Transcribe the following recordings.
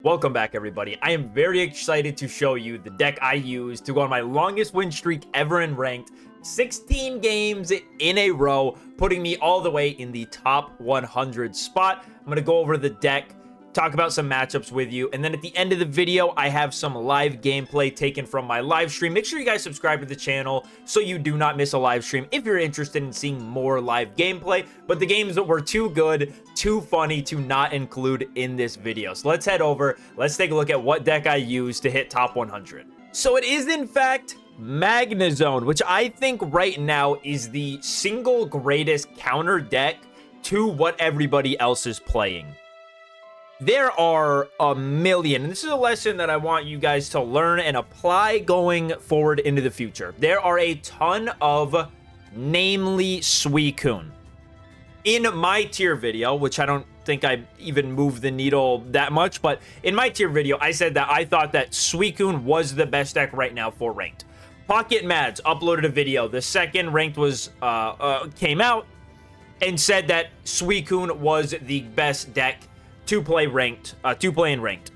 Welcome back, everybody. I am very excited to show you the deck I used to go on my longest win streak ever in ranked. 16 games in a row, putting me all the way in the top 100 spot. I'm going to go over the deck, talk about some matchups with you, and then at the end of the video, I have some live gameplay taken from my live stream. Make sure you guys subscribe to the channel so you do not miss a live stream if you're interested in seeing more live gameplay, but the games that were too good, too funny to not include in this video. So let's head over, let's take a look at what deck I used to hit top 100. So it is, in fact, Magnezone, which I think right now is the single greatest counter deck to what everybody else is playing. There are a million, and this is a lesson that I want you guys to learn and apply going forward into the future. There are a ton of, namely, Suicune. In my tier video, which I don't think I even moved the needle that much, but in my tier video, I said that I thought that Suicune was the best deck right now for ranked. Pocket Mads uploaded a video. The second ranked was came out and said that Suicune was the best deck to play ranked, in ranked.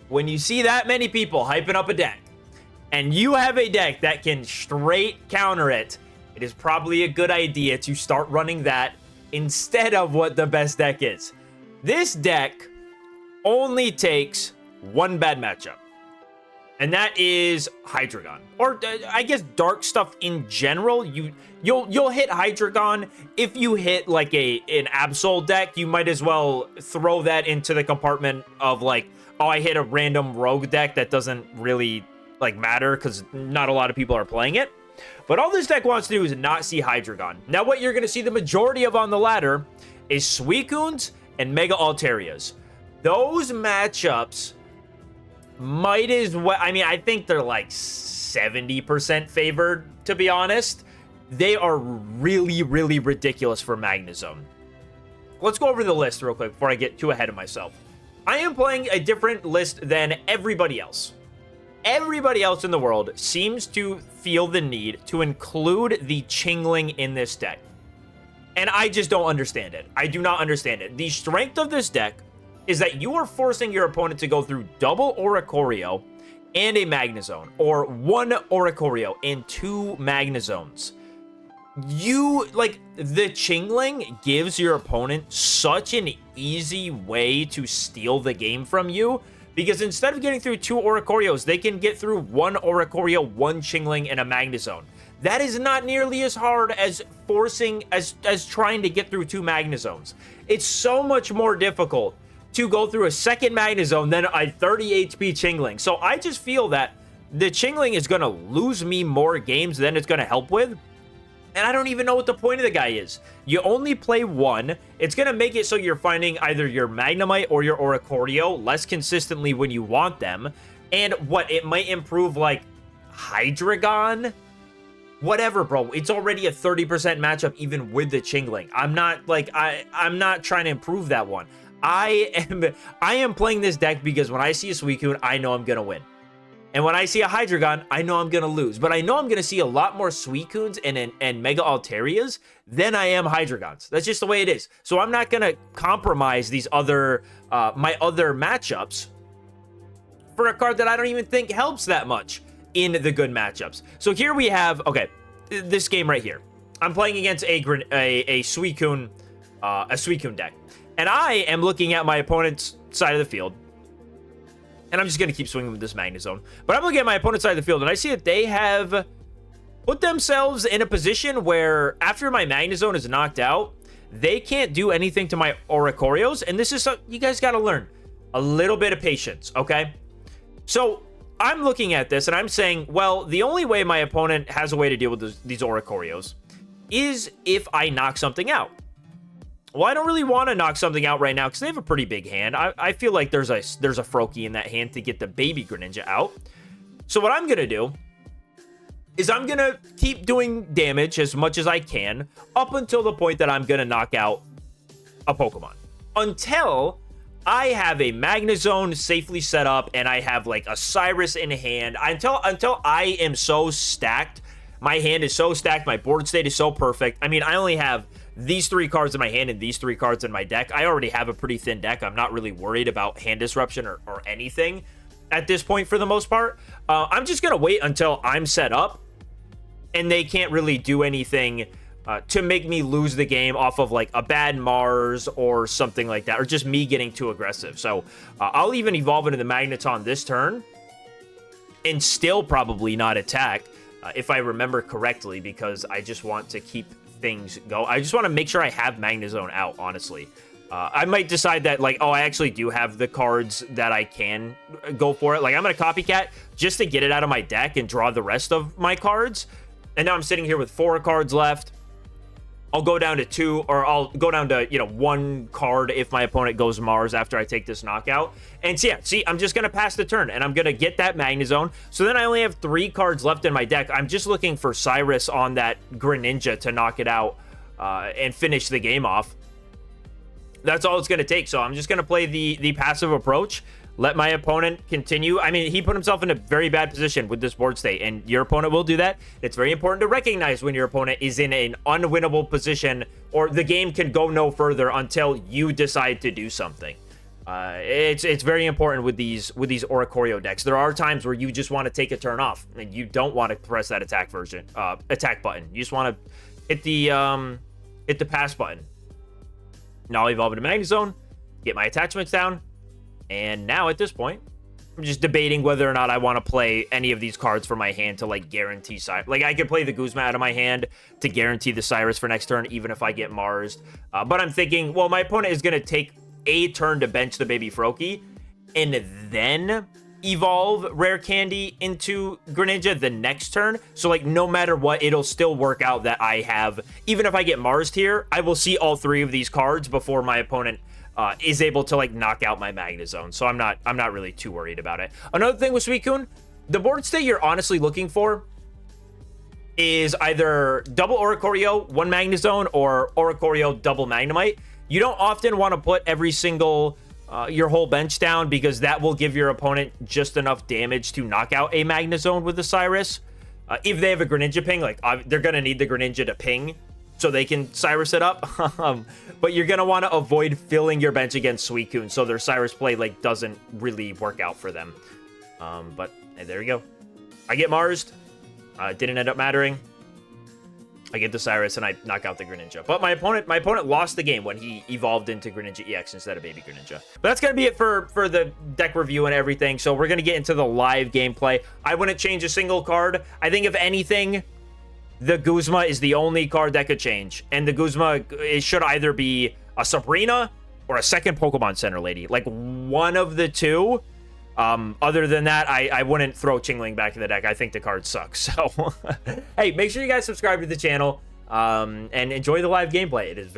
When you see that many people hyping up a deck, and you have a deck that can straight counter it, it is probably a good idea to start running that instead of what the best deck is. This deck only takes one bad matchup, and that is Hydreigon, or I guess dark stuff in general. You'll hit Hydreigon. If you hit like an Absol deck, you might as well throw that into the compartment of like, oh, I hit a random rogue deck that doesn't really like matter because not a lot of people are playing it. But all this deck wants to do is not see Hydreigon. Now what you're going to see the majority of on the ladder is Suicunes and Mega Altarias. Those matchups might as well, I mean, I think they're like 70% favored, to be honest. They are really, really ridiculous for Magnezone. Let's go over the list real quick before I get too ahead of myself. I am playing a different list than everybody else. Everybody else in the world seems to feel the need to include the Chingling in this deck. And I just don't understand it. I do not understand it. The strength of this deck is that you are forcing your opponent to go through double Oricorio and a Magnezone, or one Oricorio and two Magnezones. The Chingling gives your opponent such an easy way to steal the game from you, because instead of getting through two Oricorios, they can get through one Oricorio, one Chingling, and a Magnezone. That is not nearly as hard as trying to get through two Magnezones. It's so much more difficult to go through a second Magnezone than a 30 HP Chingling. So I just feel that the Chingling is going to lose me more games than it's going to help with. And I don't even know what the point of the guy is. You only play one. It's going to make it so you're finding either your Magnemite or your Oricorio less consistently when you want them. And it might improve like Hydreigon? Whatever, bro. It's already a 30% matchup even with the Chingling. I'm not trying to improve that one. I am playing this deck because when I see a Suicune, I know I'm going to win. And when I see a Hydreigon, I know I'm going to lose. But I know I'm going to see a lot more Suicunes and Mega Altarias than I am Hydreigons. That's just the way it is. So I'm not going to compromise these other, my other matchups for a card that I don't even think helps that much in the good matchups. So here we have, okay, this game right here. I'm playing against a Suicune deck. And I am looking at my opponent's side of the field. And I'm just going to keep swinging with this Magnezone. But I'm looking at my opponent's side of the field, and I see that they have put themselves in a position where after my Magnezone is knocked out, they can't do anything to my Oricorios. And this is something you guys got to learn. A little bit of patience, okay? So I'm looking at this, and I'm saying, well, the only way my opponent has a way to deal with these Oricorios is if I knock something out. Well, I don't really want to knock something out right now because they have a pretty big hand. I feel like there's a Froakie in that hand to get the baby Greninja out. So what I'm going to do is I'm going to keep doing damage as much as I can up until the point that I'm going to knock out a Pokemon. Until I have a Magnezone safely set up and I have like a Cyrus in hand. Until I am so stacked, my hand is so stacked, my board state is so perfect. I mean, I only have these 3 cards in my hand and these 3 cards in my deck, I already have a pretty thin deck. I'm not really worried about hand disruption or anything at this point for the most part. I'm just going to wait until I'm set up and they can't really do anything to make me lose the game off of like a bad Mars or something like that, or just me getting too aggressive. So I'll even evolve into the Magneton this turn and still probably not attack if I remember correctly, because I just want to keep things go. I just want to make sure I have Magnezone out, honestly. I might decide that, like, oh, I actually do have the cards that I can go for it. Like, I'm going to Copycat just to get it out of my deck and draw the rest of my cards. And now I'm sitting here with 4 cards left. I'll go down to 2, or I'll go down to, 1 card if my opponent goes Mars after I take this knockout. And so, yeah, see, I'm just going to pass the turn, and I'm going to get that Magnezone. So then I only have 3 cards left in my deck. I'm just looking for Cyrus on that Greninja to knock it out and finish the game off. That's all it's going to take. So I'm just going to play the passive approach. Let my opponent continue. I mean, he put himself in a very bad position with this board state, and your opponent will do that. It's very important to recognize when your opponent is in an unwinnable position, or the game can go no further until you decide to do something. It's very important with these Oricorio decks. There are times where you just want to take a turn off, and you don't want to press that attack button. You just want to hit the pass button. Now I'll evolve into Magnezone, get my attachments down. And now at this point, I'm just debating whether or not I want to play any of these cards for my hand to, like, guarantee Cyrus. Like, I could play the Guzma out of my hand to guarantee the Cyrus for next turn, even if I get Marsed. But I'm thinking, well, my opponent is going to take a turn to bench the baby Froakie and then evolve Rare Candy into Greninja the next turn. So, like, no matter what, it'll still work out that I have, even if I get Marsed here, I will see all 3 of these cards before my opponent is able to, like, knock out my Magnezone. So I'm not really too worried about it. Another thing with Suicune, the board state you're honestly looking for is either double Oricorio, 1 Magnezone, or Oricorio, double Magnemite. You don't often want to put every single your whole bench down, because that will give your opponent just enough damage to knock out a Magnezone with the Cyrus. If they have a Greninja ping, like, they're going to need the Greninja to ping so they can Cyrus it up. But you're going to want to avoid filling your bench against Suicune, so their Cyrus play, like, doesn't really work out for them. But hey, there we go. I get Marsed. It didn't end up mattering. I get the Cyrus and I knock out the Greninja. But my opponent lost the game when he evolved into Greninja EX instead of Baby Greninja. But that's going to be it for the deck review and everything. So we're going to get into the live gameplay. I wouldn't change a single card. I think if anything, the Guzma is the only card that could change. And the Guzma, it should either be a Sabrina or a second Pokemon Center Lady. Like, one of the two. Other than that, I wouldn't throw Chingling back in the deck. I think the card sucks. So, hey, make sure you guys subscribe to the channel and enjoy the live gameplay. It is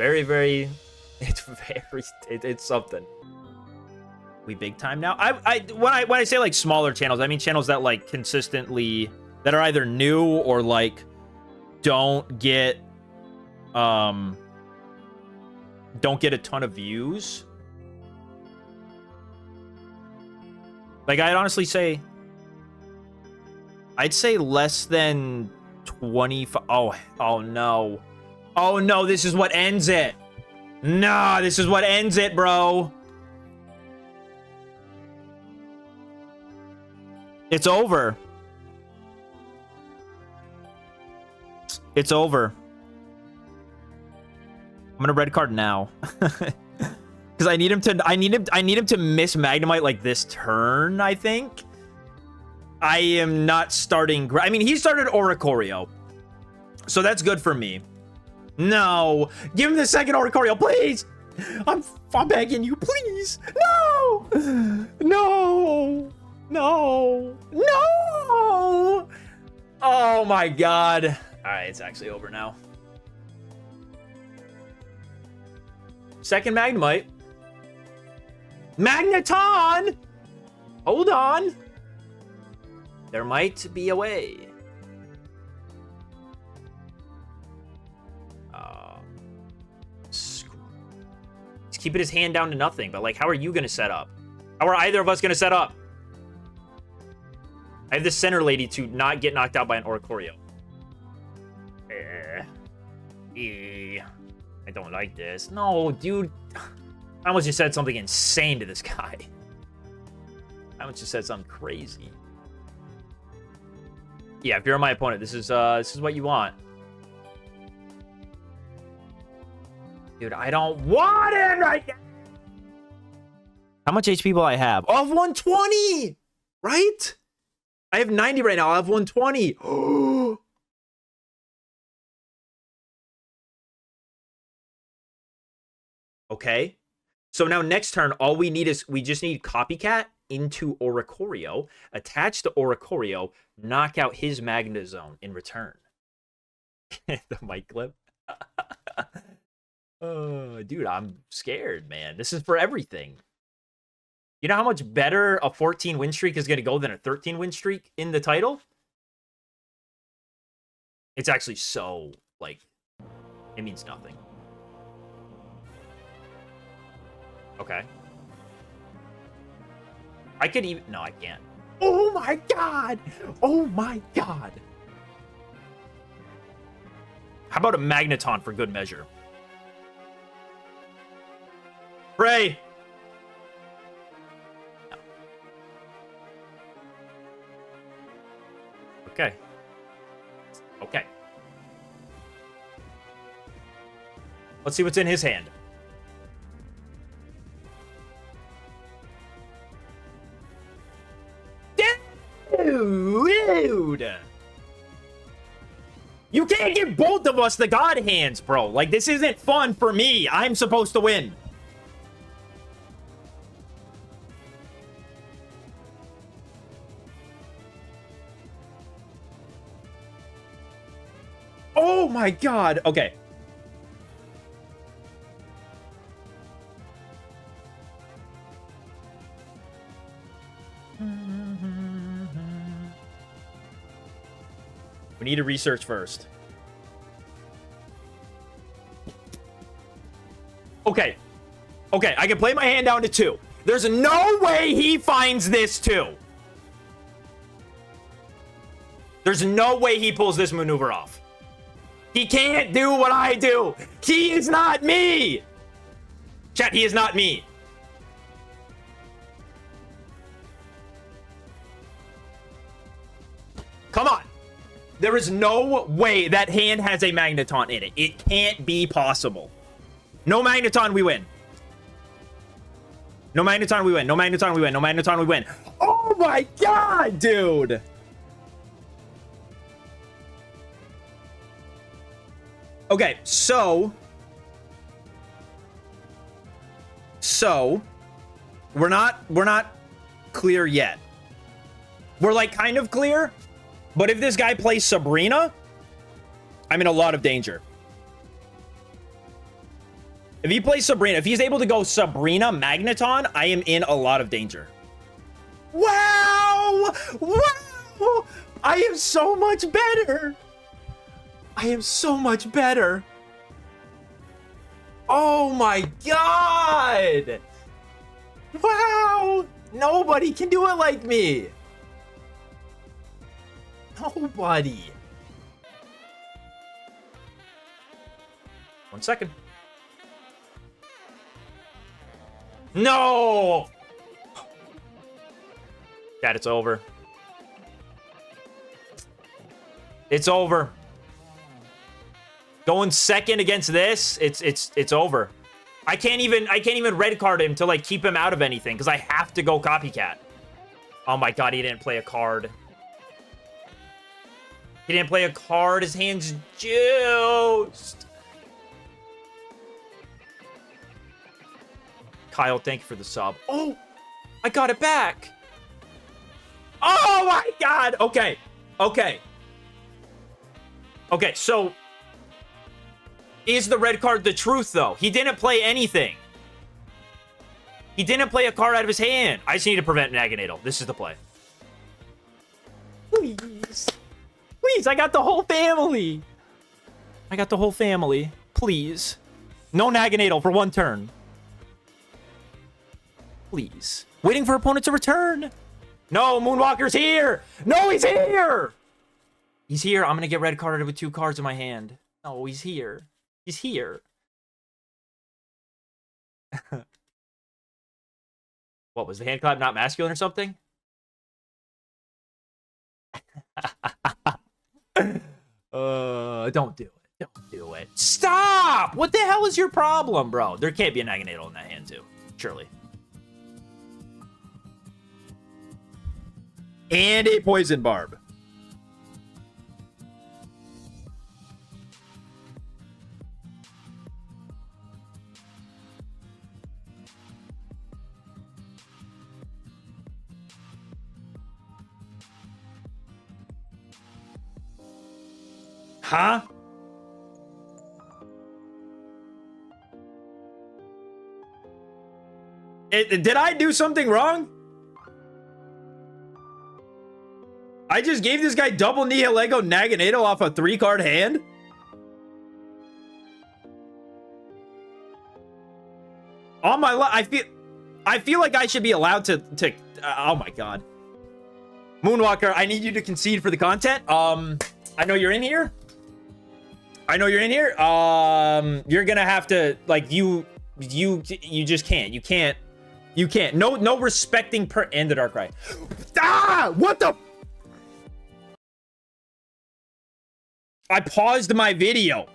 it's something. We big time now. When I say, like, smaller channels, I mean channels that, like, consistently, that are either new or, like, don't get a ton of views. Like, I'd say less than 25. Oh no. Oh no, this is what ends it. Nah, this is what ends it, bro. It's over. It's over. I'm gonna red card now. Because I need him to miss Magnemite, like, this turn, I think. I am not starting. I mean, he started Oricorio, so that's good for me. No, give him the second Oricorio, please. I'm begging you, please. No, no, no, no. Oh my God. All right, it's actually over now. Second Magnemite. Magneton! Hold on. There might be a way. Just keeping his hand down to nothing. But, like, how are you going to set up? How are either of us going to set up? I have the Center Lady to not get knocked out by an Oricorio. I don't like this. No, dude. I almost just said something insane to this guy. I almost just said something crazy. Yeah, if you're my opponent, this is what you want. Dude, I don't want it right now. How much HP will I have? Oh, I have 120! Right? I have 90 right now. I'll have 120. Okay. So now next turn, all we need is we just need Copycat into Oricorio, attach the Oricorio, knock out his Magnezone in return. The mic clip. Oh, dude, I'm scared, man. This is for everything. You know how much better a 14 win streak is going to go than a 13 win streak in the title? It's actually so, like, it means nothing. Okay. I could even... No, I can't. Oh, my God. Oh, my God. How about a Magneton for good measure? Pray. No. Okay. Okay. Let's see what's in his hand. Dude! You can't give both of us the God hands, bro. Like, this isn't fun for me. I'm supposed to win. Oh my God. Okay. We need to research first. Okay. Okay, I can play my hand down to 2. There's no way he finds this 2. There's no way he pulls this maneuver off. He can't do what I do. He is not me. Chat, he is not me. Come on. There is no way that hand has a Magneton in it. It can't be possible. No Magneton, we win. No Magneton, we win. No Magneton, we win. No Magneton, we win. Oh my God, dude. Okay, so we're not clear yet. We're like kind of clear, but if this guy plays Sabrina, I'm in a lot of danger. If he plays Sabrina, if he's able to go Sabrina Magneton, I am in a lot of danger. Wow! Wow! I am so much better. I am so much better. Oh my God! Wow! Nobody can do it like me. Nobody. 1 second. No! Dad, it's over. It's over. Going second against this, it's over. I can't even red card him to like keep him out of anything because I have to go Copycat. Oh my God, he didn't play a card. He didn't play a card. His hand's juiced. Kyle, thank you for the sub. Oh, I got it back. Oh my God. Okay. Okay. Okay, so is the red card the truth, though? He didn't play anything. He didn't play a card out of his hand. I just need to prevent Naganadel. This is the play. Please. Please, I got the whole family. I got the whole family. Please. No Naganadel for 1 turn. Please. Waiting for opponent to return. No, Moonwalker's here. No, he's here. He's here. I'm going to get red carded with 2 cards in my hand. No, he's here. He's here. What, was the hand clap not masculine or something? Don't do it. Don't do it. Stop! What the hell is your problem, bro? There can't be a Naganadel in that hand, too. Surely. And a Poison Barb. Huh? Did I do something wrong? I just gave this guy double Nihilego Naganado off a 3-card hand? On my life, I feel like I should be allowed to oh my god. Moonwalker, I need you to concede for the content. I know you're in here. I know you're in here. You're gonna have to, like, you just can't. You can't. No respecting per and the Darkrai. Ah! What the? I paused my video.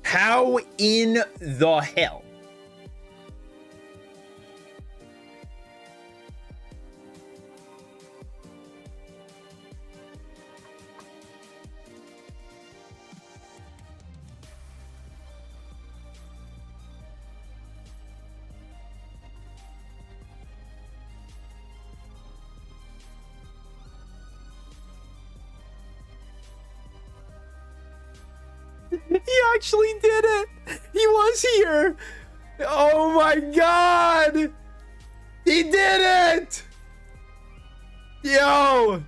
How in the hell? He actually did it. He was here. Oh my god. He did it. Yo.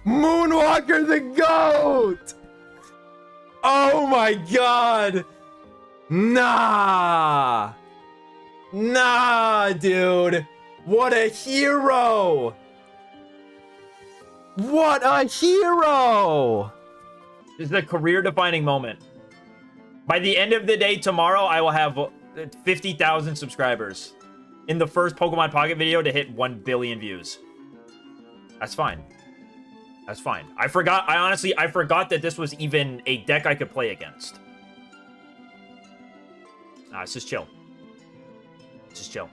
Moonwalker the GOAT. Oh my god. Nah. Nah, dude. What a hero. What a hero. This is a career-defining moment. By the end of the day tomorrow, I will have 50,000 subscribers in the first Pokemon Pocket video to hit 1 billion views. That's fine. That's fine. I honestly forgot that this was even a deck I could play against. Nah, it's just chill. Just chill.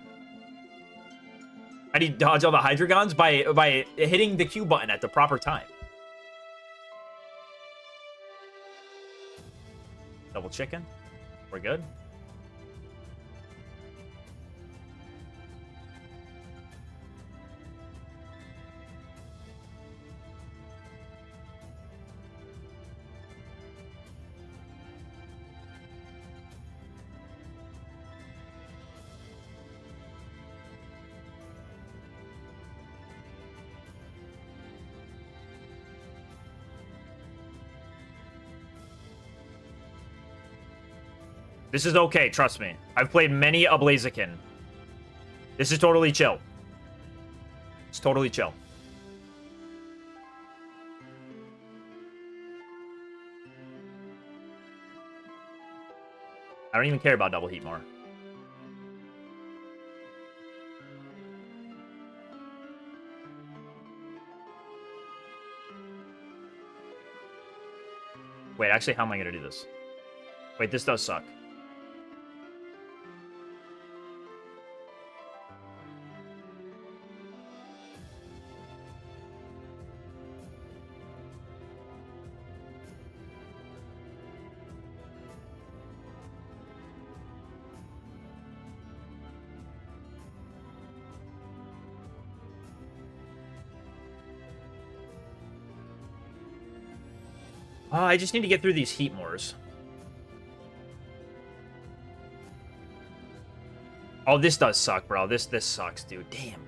I need to dodge all the Hydreigons by hitting the Q button at the proper time. Double chicken. We're good. This is okay, trust me. I've played many a Blaziken. This is totally chill. It's totally chill. I don't even care about double heat more. Wait, actually, how am I going to do this? Wait, this does suck. I just need to get through these heat mores. Oh, this does suck, bro. This sucks, dude. Damn.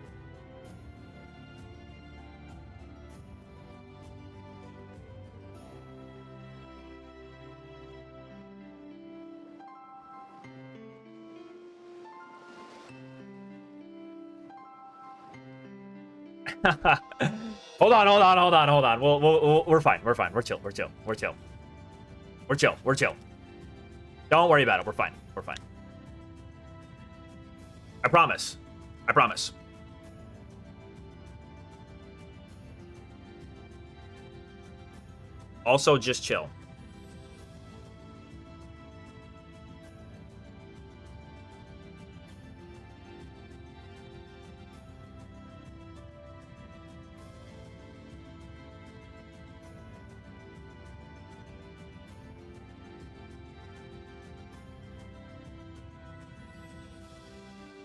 Hold on, hold on, hold on, hold on. We're fine. We're fine. We're chill. We're chill. We're chill. We're chill. We're chill. Don't worry about it. We're fine. We're fine. I promise. I promise. Also, just chill.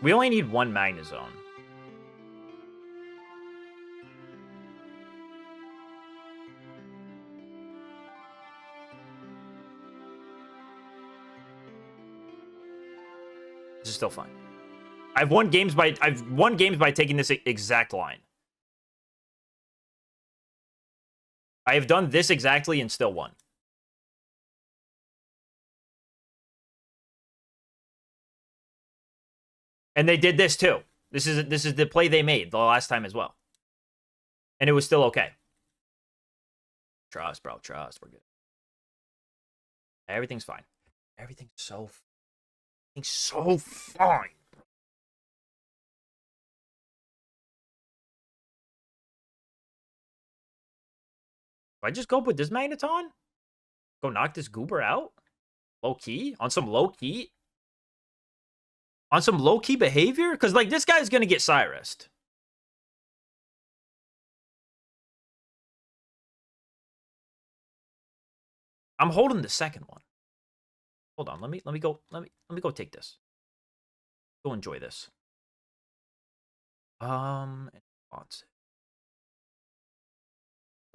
We only need one Magnezone. This is still fine. I've won games by taking this exact line. I have done this exactly and still won. And they did this too. This is the play they made the last time as well. And it was still okay. Trust, bro. Trust. We're good. Everything's fine. Everything's so fine. Do I just go with this Magneton? Go knock this Goober out? Low key? On some low key? On some low key behavior? Because, like, this guy's going to get Cyrused. I'm holding the second one. Hold on, let me go take this. Go enjoy this. We'll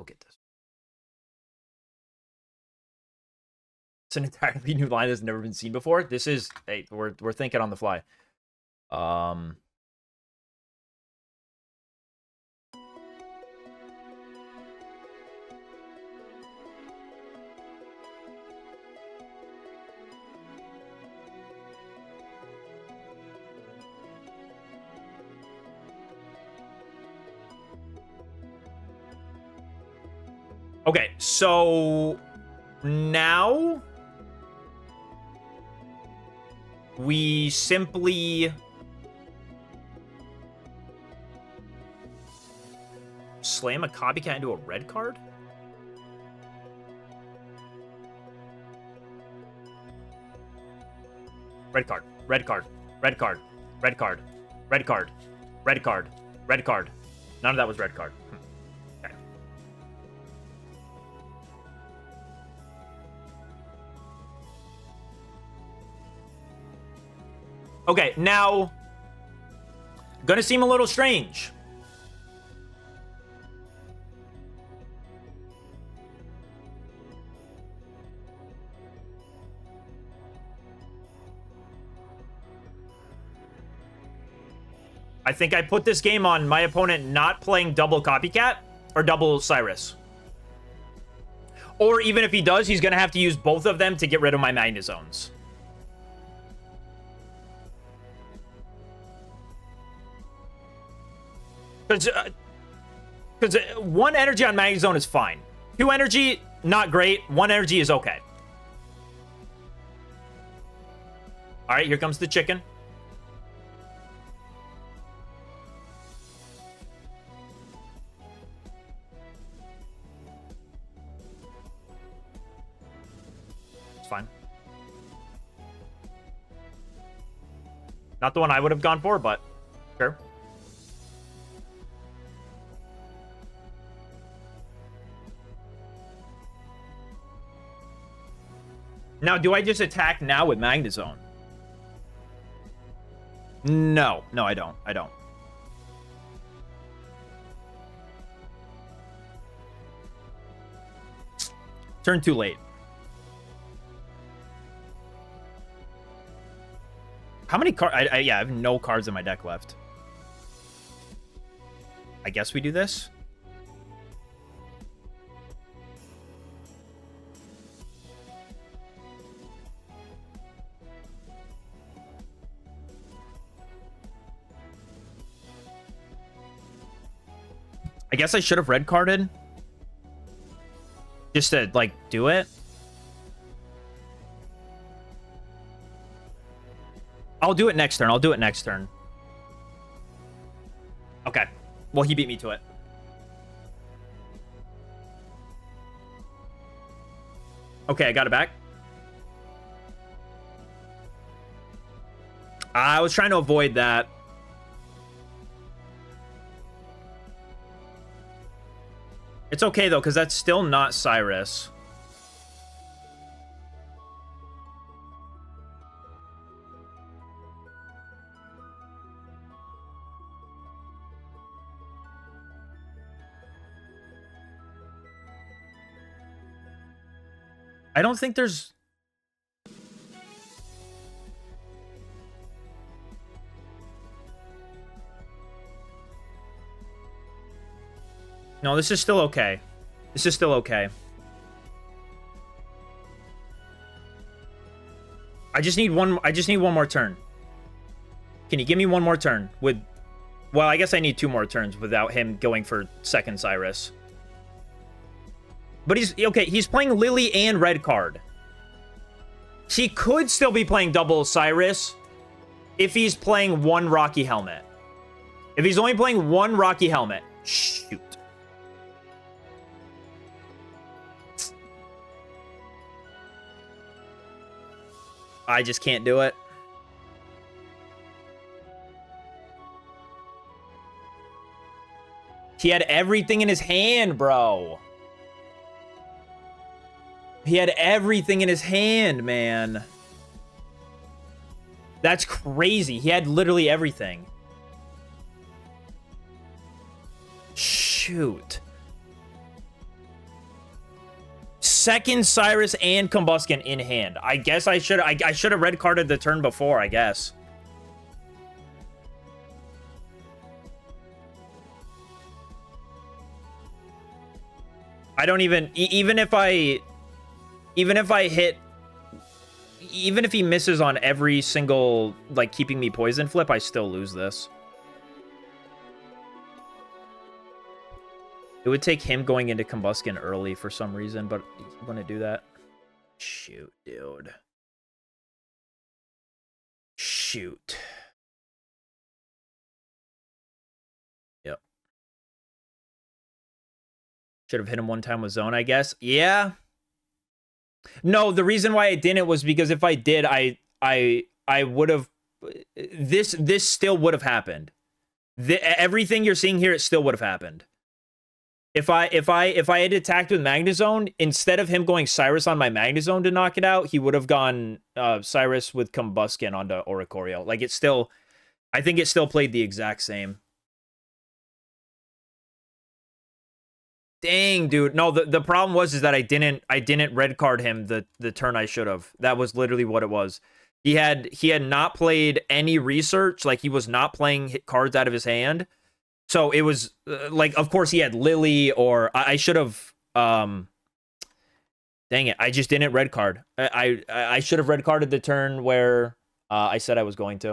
get this. It's an entirely new line that's never been seen before. This is, hey, we're thinking on the fly. Okay, so now we simply slam a copycat into a red card? Red card, red card, red card, red card, red card, red card, red card. None of that was red card. Okay. Okay, now, gonna seem a little strange. I think I put this game on my opponent not playing double Copycat or double Cyrus. Or even if he does, he's going to have to use both of them to get rid of my Magnezones. Because one energy on Magnezone is fine. Two energy, not great. One energy is okay. All right, here comes the chicken. Fine. Not the one I would have gone for, but sure. Now, do I just attack now with Magnezone? No. No, I don't. I don't. Turn too late. How many cards? Yeah, I have no cards in my deck left. I guess we do this. I guess I should have red carded. Just to, like, do it. I'll do it next turn. I'll do it next turn. Okay. Well, he beat me to it. Okay, I got it back. I was trying to avoid that. It's okay, though, because that's still not Cyrus. I don't think there's... No, this is still okay. This is still okay. I just need one more turn. Can you give me one more turn with... Well, I guess I need 2 more turns without him going for second Cyrus. But he's... Okay, he's playing Lily and red card. He could still be playing double Cyrus if he's playing 1 Rocky Helmet. If he's only playing 1 Rocky Helmet. Shoot. I just can't do it. He had everything in his hand, bro. He had everything in his hand, man. That's crazy. He had literally everything. Shoot. Second Cyrus and Combustion in hand. I guess I should have red carded the turn before, I guess. I don't even even if he misses on every single, like, keeping me poison flip, I still lose this. It would take him going into Combustion early for some reason, but he wouldn't do that. Shoot, dude. Shoot. Yep. Should have hit him one time with zone, I guess. Yeah. No, the reason why I didn't was because if I did, I would have... This still would have happened. Everything you're seeing here, it still would have happened. If I had attacked with Magnezone, instead of him going Cyrus on my Magnezone to knock it out, he would have gone Cyrus with Combustion onto Oricorio. Like, it still... I think it still played the exact same. Dang, dude. No, the problem was is that I didn't red card him the turn I should have. That was literally what it was. He had not played any research. Like, he was not playing cards out of his hand. So it was like, of course he had Lily, or I should have, dang it. I just didn't red card. I should have red carded the turn where I said I was going to.